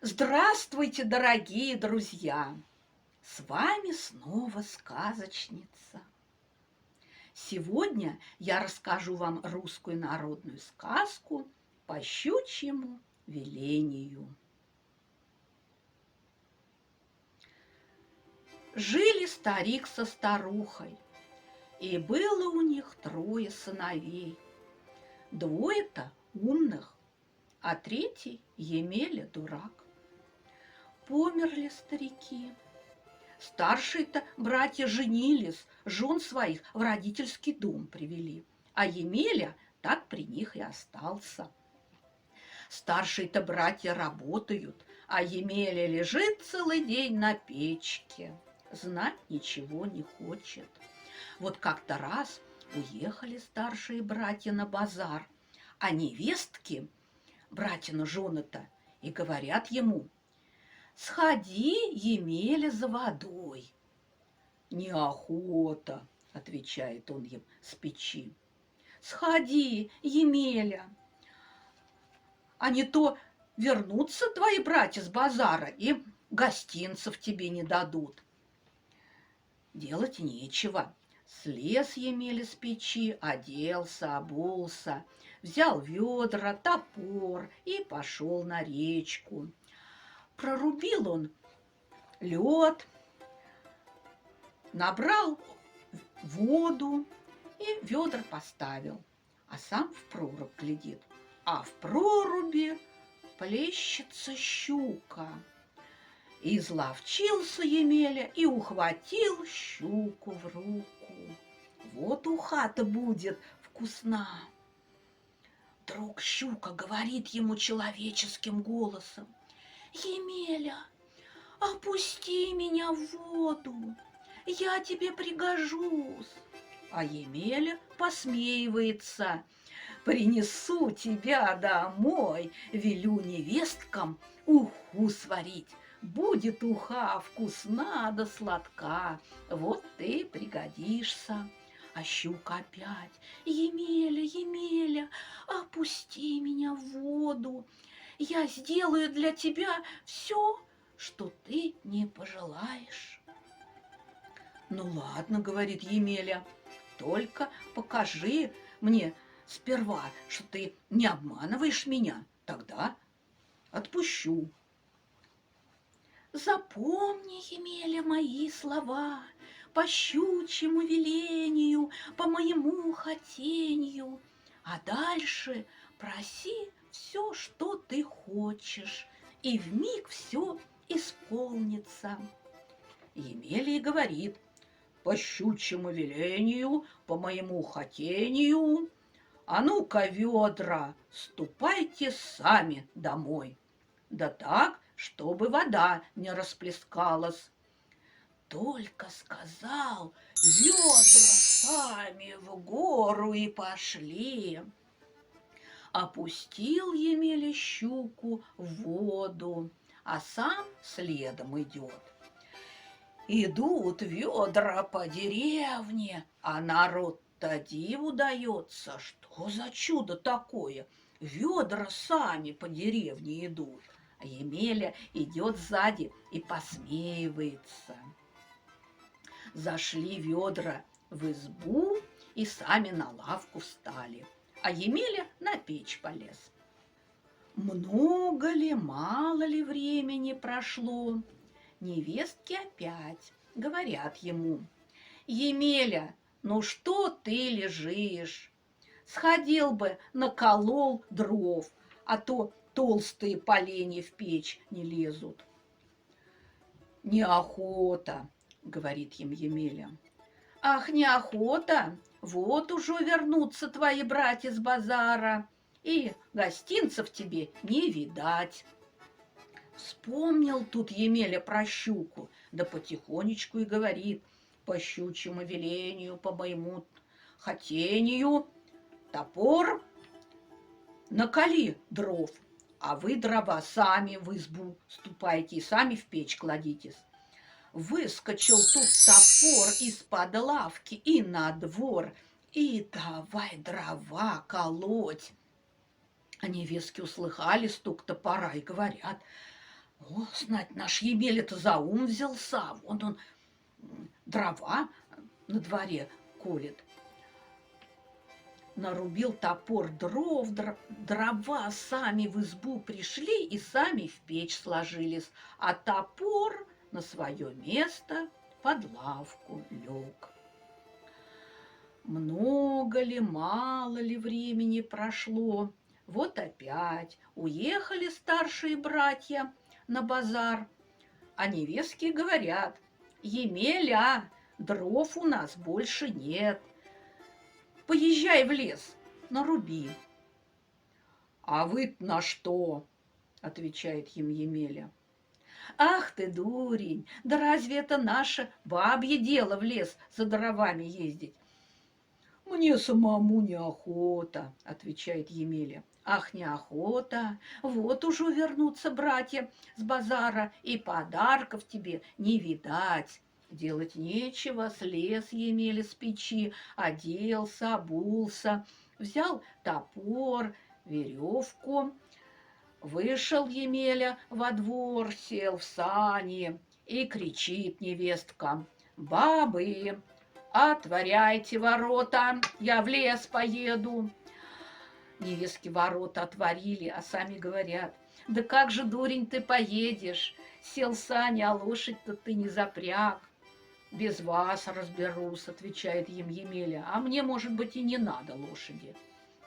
Здравствуйте, дорогие друзья! С вами снова сказочница. Сегодня я расскажу вам русскую народную сказку по щучьему велению. Жили старик со старухой, и было у них трое сыновей. Двое-то умных, а третий Емеля дурак. Померли старики. Старшие-то братья женились, жен своих в родительский дом привели, а Емеля так при них и остался. Старшие-то братья работают, а Емеля лежит целый день на печке, знать ничего не хочет. Вот как-то раз уехали старшие братья на базар, а невестки, братья жены-то, и говорят ему: «Сходи, Емеля, за водой». «Неохота», — отвечает он им с печи. «Сходи, Емеля, а не то вернутся твои братья с базара и гостинцев тебе не дадут». Делать нечего. Слез Емеля с печи, оделся, обулся, взял ведра, топор и пошел на речку. Прорубил он лед, набрал воду и ведра поставил, а сам в прорубь глядит. А в проруби плещется щука. И изловчился Емеля и ухватил щуку в руку. Вот уха-то будет вкусна. Вдруг щука говорит ему человеческим голосом: «Емеля, опусти меня в воду, я тебе пригожусь». А Емеля посмеивается: «Принесу тебя домой, велю невесткам уху сварить. Будет уха вкусна да сладка, вот ты пригодишься». А щука опять: «Емеля, Емеля, опусти меня в воду, я сделаю для тебя все, что ты не пожелаешь». «Ну ладно, — говорит Емеля, — только покажи мне сперва, что ты не обманываешь меня, тогда отпущу». «Запомни, Емеля, мои слова, по щучьему велению, по моему хотению, а дальше проси все, что ты хочешь, и вмиг все исполнится». Емеля и говорит: «По щучьему велению, по моему хотению, а ну-ка, ведра, ступайте сами домой, да так, чтобы вода не расплескалась». Только сказал, ведра сами в гору и пошли. Опустил Емеля щуку в воду, а сам следом идет. Идут ведра по деревне, а народ-то диву дается. Что за чудо такое? Ведра сами по деревне идут. А Емеля идет сзади и посмеивается. Зашли ведра в избу и сами на лавку встали, а Емеля на печь полез. Много ли, мало ли времени прошло, невестки опять говорят ему: «Емеля, ну что ты лежишь? Сходил бы, наколол дров, а то толстые поленья в печь не лезут». «Неохота, — говорит им Емеля». «Ах, неохота! Вот уже вернутся твои братья с базара, и гостинцев тебе не видать». Вспомнил тут Емеля про щуку, да потихонечку и говорит: «По щучьему велению, по моему хотению, топор, наколи дров, а вы дрова сами в избу ступайте и сами в печь кладитесь». Выскочил тут топор из-под лавки и на двор, и давай дрова колоть. А невестки услыхали стук топора и говорят: О, знать, наш Емеля-то за ум взялся. Вон он дрова на дворе колет. Нарубил топор дров, дрова сами в избу пришли и сами в печь сложились, а топор на свое место под лавку лег. Много ли, мало ли времени прошло, вот опять уехали старшие братья на базар, а невестки говорят: «Емеля, дров у нас больше нет, поезжай в лес, наруби». «А вы на что?» – отвечает им Емеля. «Ах ты, дурень, да разве это наше бабье дело в лес за дровами ездить?» «Мне самому неохота», – отвечает Емеля. «Ах, неохота, вот уже вернутся братья с базара, и подарков тебе не видать». Делать нечего, слез Емеля с печи, оделся, обулся, взял топор, веревку. Вышел Емеля во двор, сел в сани и кричит невесткам: «Бабы, отворяйте ворота, я в лес поеду». Невестки ворота отворили, а сами говорят: «Да как же, дурень, ты поедешь? Сел в сани, а лошадь-то ты не запряг». «Без вас разберусь», — отвечает им Емеля, «а мне, может быть, и не надо лошади».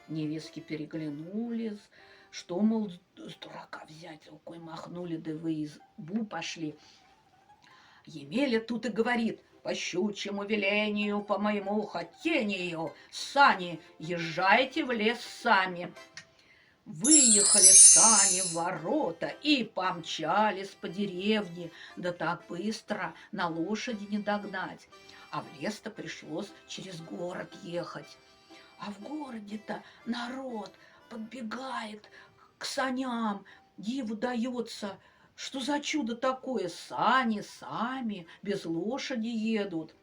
Невестки переглянулись, что, мол, с дурака взять, рукой махнули, да в избу пошли. Емеля тут и говорит: «По щучьему велению, по моему хотению, сани, езжайте в лес сами». Выехали сани в ворота и помчались по деревне, да так быстро на лошади не догнать. А в лес-то пришлось через город ехать. А в городе-то народ подбегает к саням, диву дается, что за чудо такое, сани сами, без лошади едут.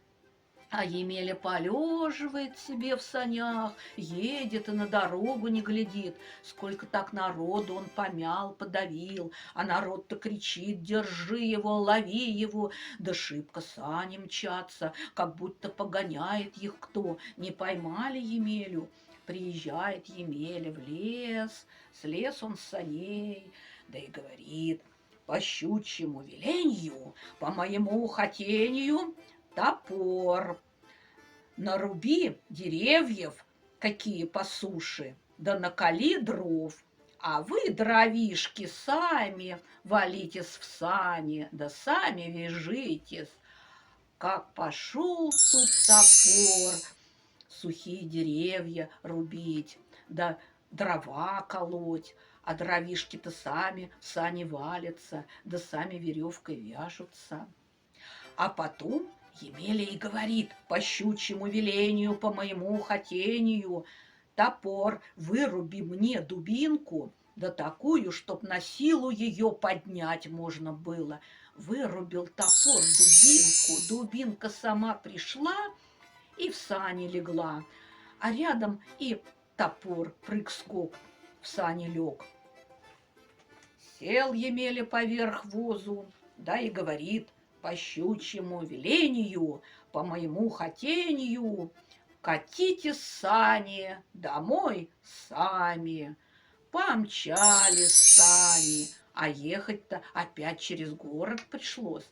А Емеля полеживает себе в санях, едет и на дорогу не глядит. Сколько так народу он помял, подавил, а народ-то кричит: «Держи его, лови его!» Да шибко сани мчатся, как будто погоняет их кто. Не поймали Емелю. Приезжает Емеля в лес, слез он с саней, да и говорит: «По щучьему веленью, по моему хотению, топор. Наруби деревьев, какие по суше, да накали дров, а вы, дровишки, сами валитесь в сани, да сами вяжитесь». Как пошел тут топор сухие деревья рубить, да дрова колоть, а дровишки-то сами в сани валятся, да сами веревкой вяжутся. А потом Емеля и говорит: «По щучьему велению, по моему хотению, топор, выруби мне дубинку, да такую, чтоб на силу ее поднять можно было». Вырубил топор дубинку, дубинка сама пришла и в сани легла, а рядом и топор прыг-скок в сани лег. Сел Емеля поверх возу, да и говорит: «По щучьему велению, по моему хотению, катите сани домой сами». Помчались сани, а ехать-то опять через город пришлось,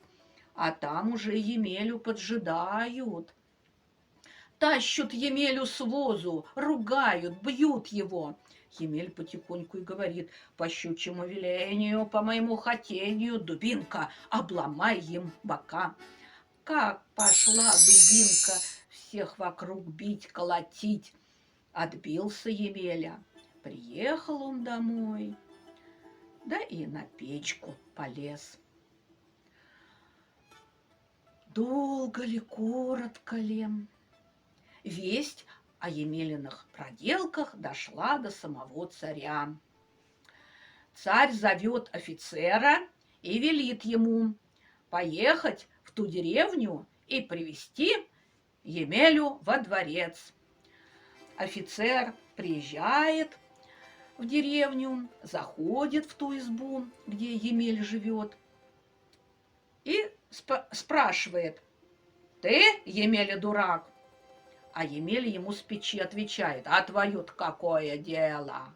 а там уже Емелю поджидают. Тащут Емелю с возу, ругают, бьют его. Емель потихоньку и говорит: «По щучьему велению, по моему хотению, дубинка, обломай им бока». Как пошла дубинка всех вокруг бить, колотить. Отбился Емеля. Приехал он домой, да и на печку полез. Долго ли, коротко ли, весть о Емелиных проделках дошла до самого царя. Царь зовет офицера и велит ему поехать в ту деревню и привести Емелю во дворец. Офицер приезжает, в деревню, заходит в ту избу, где Емель живет, и спрашивает: «Ты, Емеля, дурак?» А Емеля ему с печи отвечает: «А твое-то какое дело?»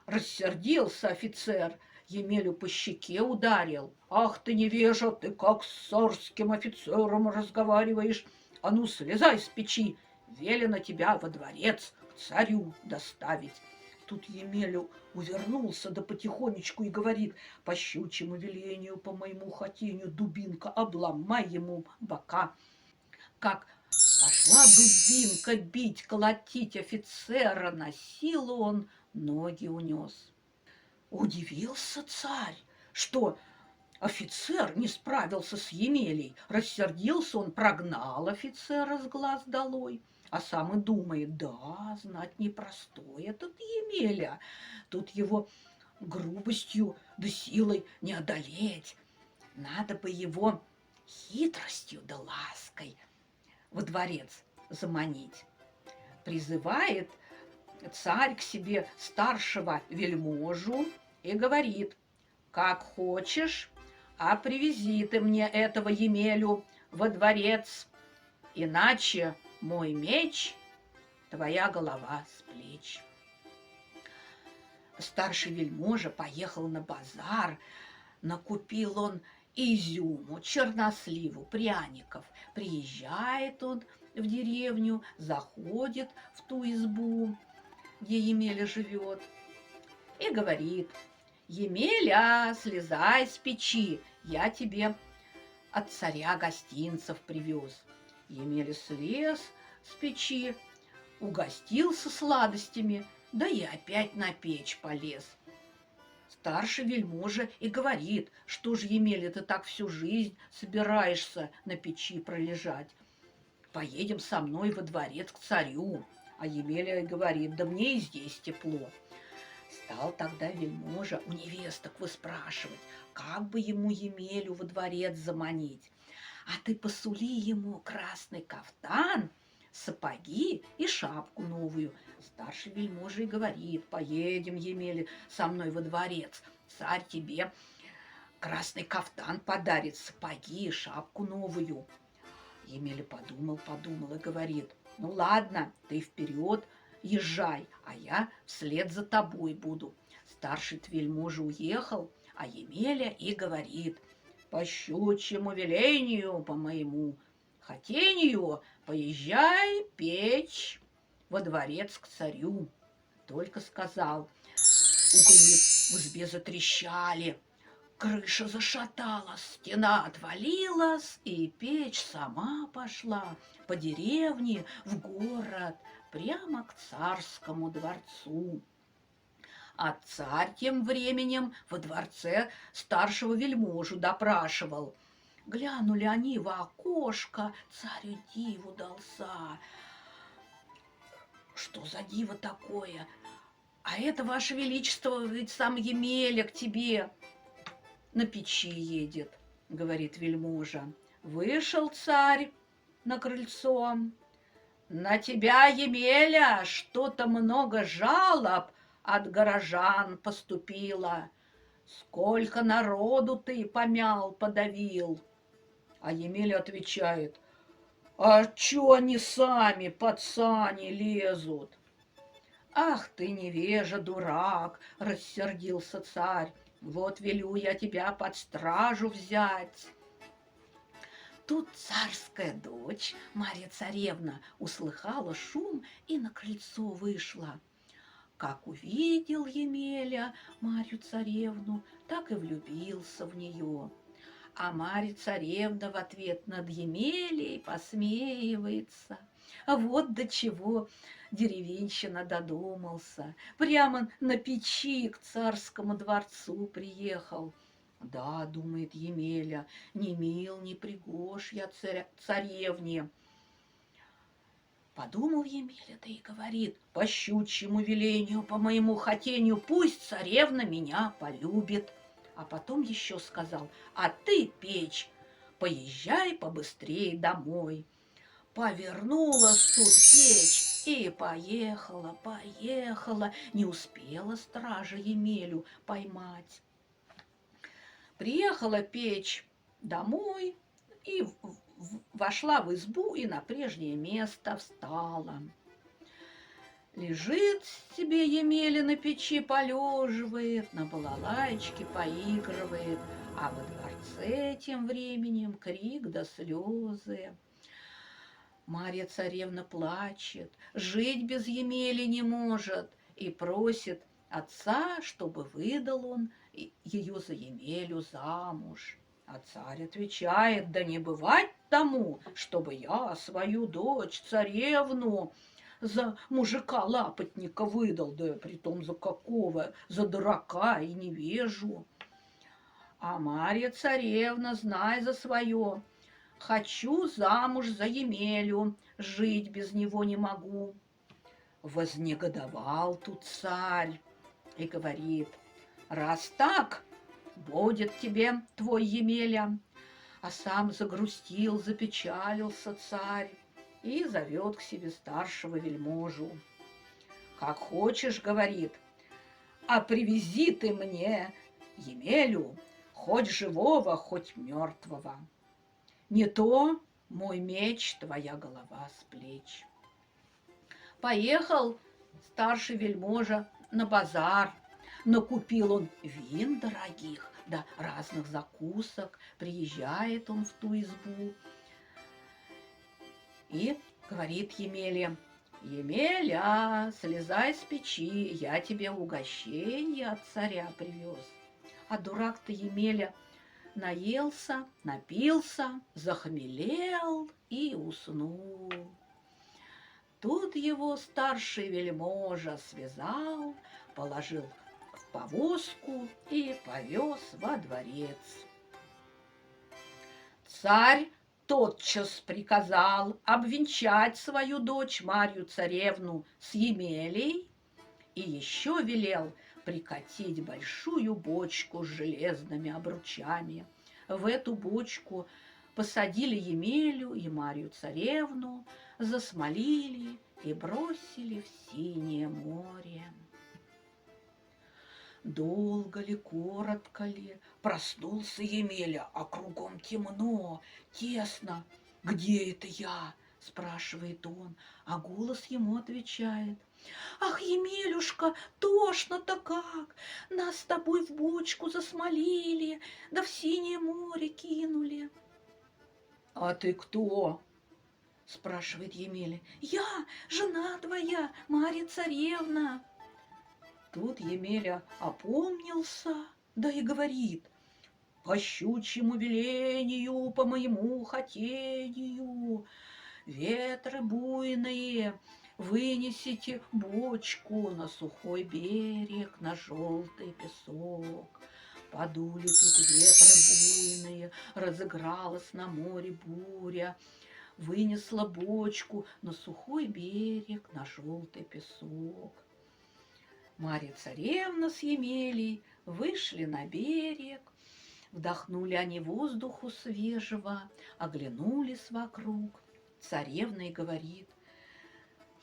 Рассердился офицер, Емелю по щеке ударил. «Ах ты, невежа, ты как с царским офицером разговариваешь! А ну, слезай с печи, велено тебя во дворец к царю доставить!» Тут Емелю увернулся да потихонечку и говорит: «По щучьему велению, по моему хотению, дубинка, обломай ему бока». Как пошла дубинка бить, колотить офицера, на силу он ноги унес. Удивился царь, что офицер не справился с Емелей. Рассердился он, прогнал офицера с глаз долой. А сам и думает: да, знать непростой этот Емеля. Тут его грубостью да силой не одолеть. Надо бы его хитростью да лаской во дворец заманить. Призывает царь к себе старшего вельможу и говорит: как хочешь, а привези ты мне этого Емелю во дворец, иначе мой меч, твоя голова с плеч. Старший вельможа поехал на базар, накупил он изюму, черносливу, пряников. Приезжает он в деревню, заходит в ту избу, где Емеля живет, и говорит: «Емеля, слезай с печи, я тебе от царя гостинцев привез». Емеля слез с печи, угостился сладостями, да и опять на печь полез. Старший вельможа и говорит: что ж, Емеля, ты так всю жизнь собираешься на печи пролежать? Поедем со мной во дворец к царю. А Емеля и говорит: да мне и здесь тепло. Стал тогда вельможа у невесток выспрашивать, как бы ему Емелю во дворец заманить. А ты посули ему красный кафтан, сапоги и шапку новую. Старший вельможа и говорит: поедем, Емеля, со мной во дворец. Царь тебе красный кафтан подарит, сапоги и шапку новую. Емеля подумал и говорит: ну ладно, ты вперед езжай, а я вслед за тобой буду. Старший вельможа уехал, а Емеля и говорит: по щучьему велению, по моему хотению, поезжай печь во дворец к царю. Только сказал, углы в избе затрещали, крыша зашаталась, стена отвалилась, и печь сама пошла по деревне в город, прямо к царскому дворцу. А царь тем временем во дворце старшего вельможу допрашивал. Глянули они в окошко, царю диву дался. Что за диво такое? А это, ваше величество, ведь сам Емеля к тебе на печи едет, говорит вельможа. Вышел царь на крыльцо. На тебя, Емеля, что-то много жалоб от горожан поступило. Сколько народу ты помял, подавил. А Емеля отвечает: а чё они сами под сани лезут? Ах ты, невежа, дурак, рассердился царь. Вот велю я тебя под стражу взять. Тут царская дочь, Марья царевна, услыхала шум и на крыльцо вышла. Как увидел Емеля Марью царевну, так и влюбился в нее. А Марья царевна в ответ над Емелей посмеивается. А вот до чего деревенщина додумался. Прямо на печи к царскому дворцу приехал. Да, думает Емеля, не мил, не пригож я царевне. Подумал Емеля, да и говорит: по щучьему велению, по моему хотению, пусть царевна меня полюбит. А потом еще сказал: а ты, печь, поезжай побыстрее домой. Повернулась тут печь, И поехала, поехала, не успела стража Емелю поймать. Приехала печь домой и вошла в избу и на прежнее место встала. Лежит себе Емеля на печи, полеживает, на балалайчике поигрывает, а во дворце тем временем крик да слезы. Марья царевна плачет, жить без Емели не может и просит отца, чтобы выдал он ее за Емелю замуж. А царь отвечает: да не бывать тому, чтобы я свою дочь, царевну, за мужика-лапотника выдал, да притом за какого, за дурака и невежу. А Марья царевна, знай за свое: хочу замуж за Емелю, жить без него не могу. Вознегодовал тут царь и говорит: раз так, будет тебе твой Емеля. А сам загрустил, запечалился царь и зовет к себе старшего вельможу. Как хочешь, говорит, а привези ты мне Емелю, хоть живого, хоть мертвого. Не то мой меч, твоя голова с плеч. Поехал старший вельможа на базар. Накупил он вин дорогих, да разных закусок. Приезжает он в ту избу и говорит Емеле: Емеля, слезай с печи, я тебе угощение от царя привез. А дурак-то Емеля наелся, напился, захмелел и уснул. Тут его старший вельможа связал, положил в повозку и повез во дворец. Царь тотчас приказал обвенчать свою дочь Марью царевну с Емелей и еще велел прикатить большую бочку с железными обручами. В эту бочку посадили Емелю и Марью царевну, засмолили и бросили в синее море. Долго ли, коротко ли, проснулся Емеля, а кругом темно, тесно. «Где это я?» – спрашивает он, а голос ему отвечает: «Ах, Емелюшка, тошно-то как! Нас с тобой в бочку засмолили, да в синее море кинули». «А ты кто?» – спрашивает Емеля. «Я, жена твоя, Марья царевна». Тут Емеля опомнился, да и говорит: по щучьему велению, по моему хотению, ветры буйные, вынесите бочку на сухой берег, на желтый песок. Подули тут ветры буйные, разыгралась на море буря, вынесла бочку на сухой берег, на желтый песок. Марья царевна с Емелей вышли на берег, вдохнули они воздуху свежего, оглянулись вокруг. Царевна и говорит: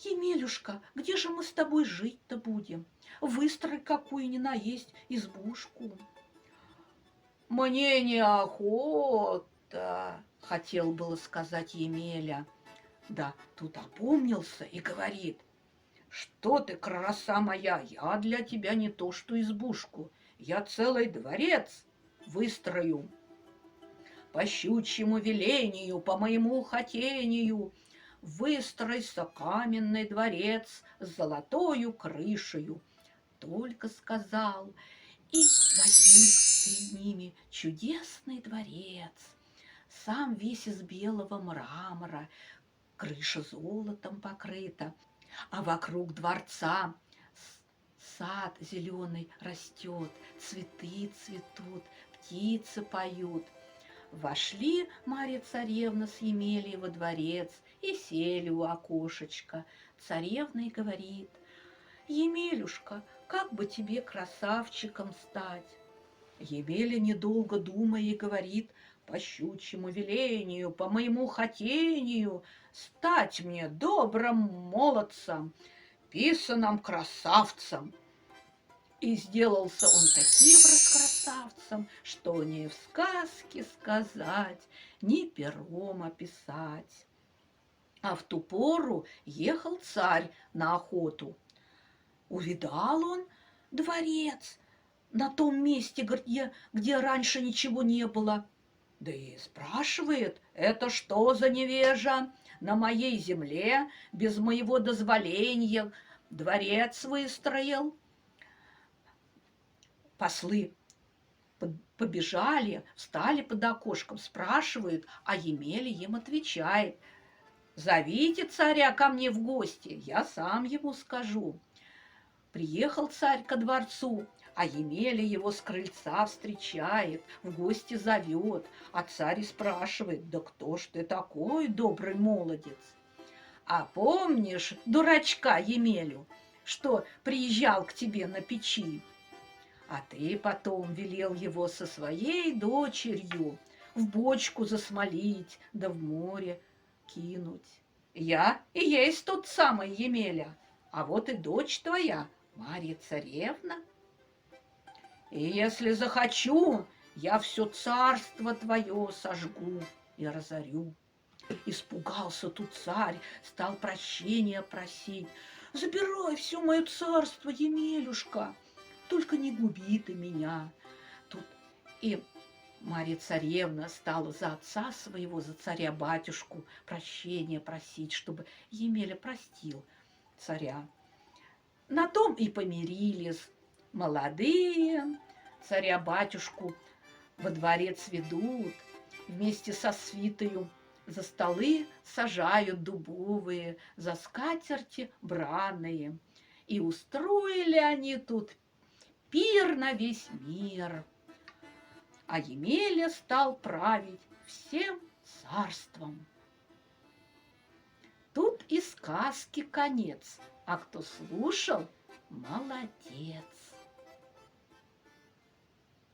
«Емелюшка, где же мы с тобой жить-то будем? Выстрой какую ни наесть избушку». «Мне неохота», — хотел было сказать Емеля. Да тут опомнился и говорит: «Что ты, краса моя, я для тебя не то что избушку, я целый дворец выстрою. По щучьему велению, по моему хотению, выстройся каменный дворец с золотою крышею». Только сказал, и возник перед ними чудесный дворец, сам весь из белого мрамора, крыша золотом покрыта, а вокруг дворца сад зеленый растет, цветы цветут, птицы поют. Вошли Марья царевна с Емелей во дворец и сели у окошечка. Царевна и говорит: «Емелюшка, как бы тебе красавчиком стать?» Емеля, недолго думая, и говорит: по щучьему велению, по моему хотению, стать мне добрым молодцем, писаным красавцем. И сделался он таким раскрасавцем, что ни в сказке сказать, ни пером описать. А в ту пору ехал царь на охоту. Увидал он дворец на том месте, где раньше ничего не было. Да и спрашивает, это что за невежа? На моей земле без моего дозволения дворец выстроил. Послы побежали, встали под окошком, спрашивают, а Емеля им отвечает: зовите царя ко мне в гости, я сам ему скажу. Приехал царь ко дворцу, а Емеля его с крыльца встречает, в гости зовет, а царь спрашивает: да кто ж ты такой, добрый молодец? А помнишь дурачка Емелю, что приезжал к тебе на печи? А ты потом велел его со своей дочерью в бочку засмолить, да в море кинуть. Я и есть тот самый Емеля, а вот и дочь твоя, Марья Царевна. И если захочу, я все царство твое сожгу и разорю. Испугался тут царь, стал прощения просить. Забирай все мое царство, Емелюшка, только не губи ты меня. Тут и Марья Царевна стала за отца своего, за царя-батюшку прощения просить, чтобы Емеля простил царя. На том и помирились. Молодые царя-батюшку во дворец ведут, вместе со свитою за столы сажают дубовые, за скатерти браные. И устроили они тут пир на весь мир. А Емеля стал править всем царством. Тут и сказки конец, а кто слушал, молодец.